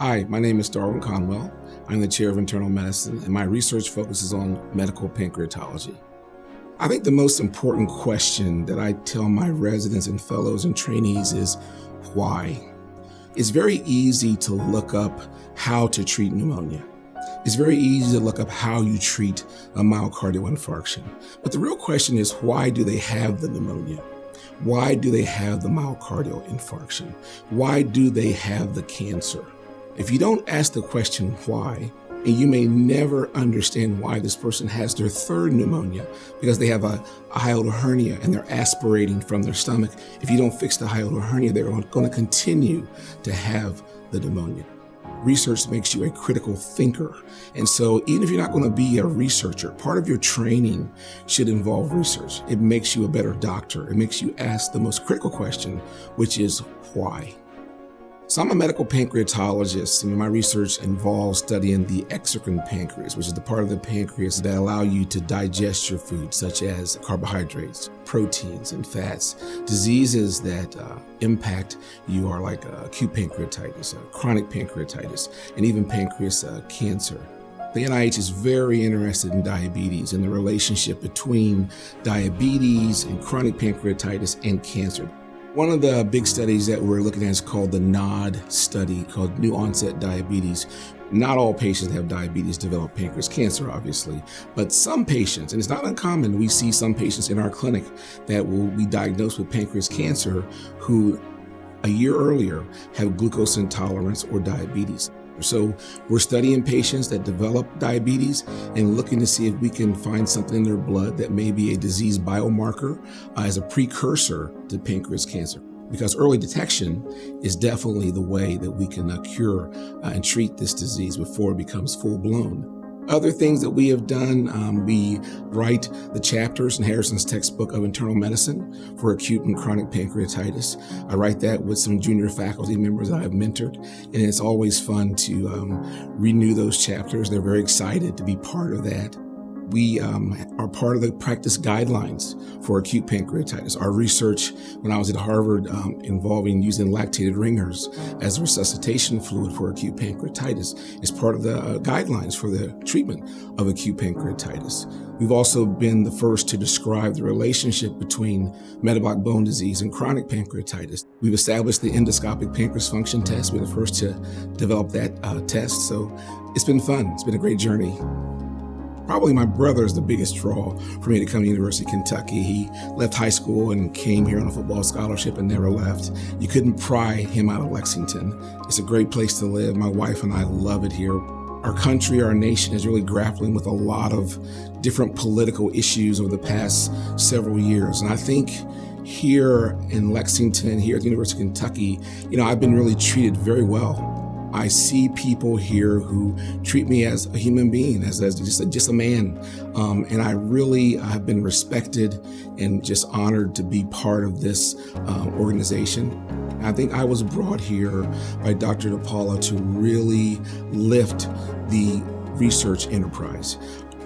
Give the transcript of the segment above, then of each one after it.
Hi, my name is Darwin Conwell. I'm the chair of internal medicine, and my research focuses on medical pancreatology. I think the most important question that I tell my residents and fellows and trainees is why? It's very easy to look up how to treat pneumonia. It's very easy to look up how you treat a myocardial infarction. But the real question is, why do they have the pneumonia? Why do they have the myocardial infarction? Why do they have the cancer? If you don't ask the question why, and you may never understand why this person has their third pneumonia because they have a hiatal hernia and they're aspirating from their stomach. If you don't fix the hiatal hernia, they're going to continue to have the pneumonia. Research makes you a critical thinker. And so even if you're not going to be a researcher, part of your training should involve research. It makes you a better doctor. It makes you ask the most critical question, which is why? So I'm a medical pancreatologist, and my research involves studying the exocrine pancreas, which is the part of the pancreas that allow you to digest your food, such as carbohydrates, proteins, and fats. Diseases that impact you are like acute pancreatitis, chronic pancreatitis, and even pancreas cancer. The NIH is very interested in diabetes and the relationship between diabetes and chronic pancreatitis and cancer. One of the big studies that we're looking at is called the NOD study, called New Onset Diabetes. Not all patients that have diabetes develop pancreas cancer, obviously, but some patients, and it's not uncommon, we see some patients in our clinic that will be diagnosed with pancreas cancer who a year earlier have glucose intolerance or diabetes. So we're studying patients that develop diabetes and looking to see if we can find something in their blood that may be a disease biomarker as a precursor to pancreas cancer. Because early detection is definitely the way that we can cure and treat this disease before it becomes full-blown. Other things that we have done, we write the chapters in Harrison's textbook of internal medicine for acute and chronic pancreatitis. I write that with some junior faculty members that I've mentored, and it's always fun to renew those chapters. They're very excited to be part of that. We are part of the practice guidelines for acute pancreatitis. Our research when I was at Harvard involving using lactated ringers as a resuscitation fluid for acute pancreatitis is part of the guidelines for the treatment of acute pancreatitis. We've also been the first to describe the relationship between metabolic bone disease and chronic pancreatitis. We've established the endoscopic pancreas function test. We're the first to develop that test. So it's been fun. It's been a great journey. Probably my brother is the biggest draw for me to come to University of Kentucky. He left high school and came here on a football scholarship and never left. You couldn't pry him out of Lexington. It's a great place to live. My wife and I love it here. Our country, our nation is really grappling with a lot of different political issues over the past several years. And I think here in Lexington, here at the University of Kentucky, I've been really treated very well. I see people here who treat me as a human being, as just a man. And I really have been respected and just honored to be part of this organization. I think I was brought here by Dr. DePaula to really lift the research enterprise.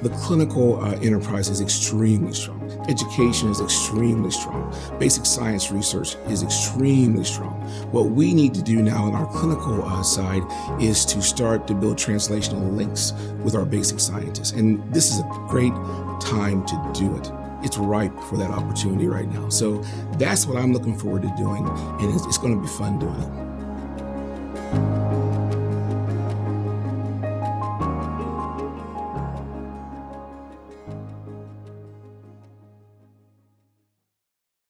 The clinical enterprise is extremely strong. Education is extremely strong. Basic science research is extremely strong. What we need to do now in our clinical side is to start to build translational links with our basic scientists. And this is a great time to do it. It's ripe for that opportunity right now. So that's what I'm looking forward to doing, and it's going to be fun doing it.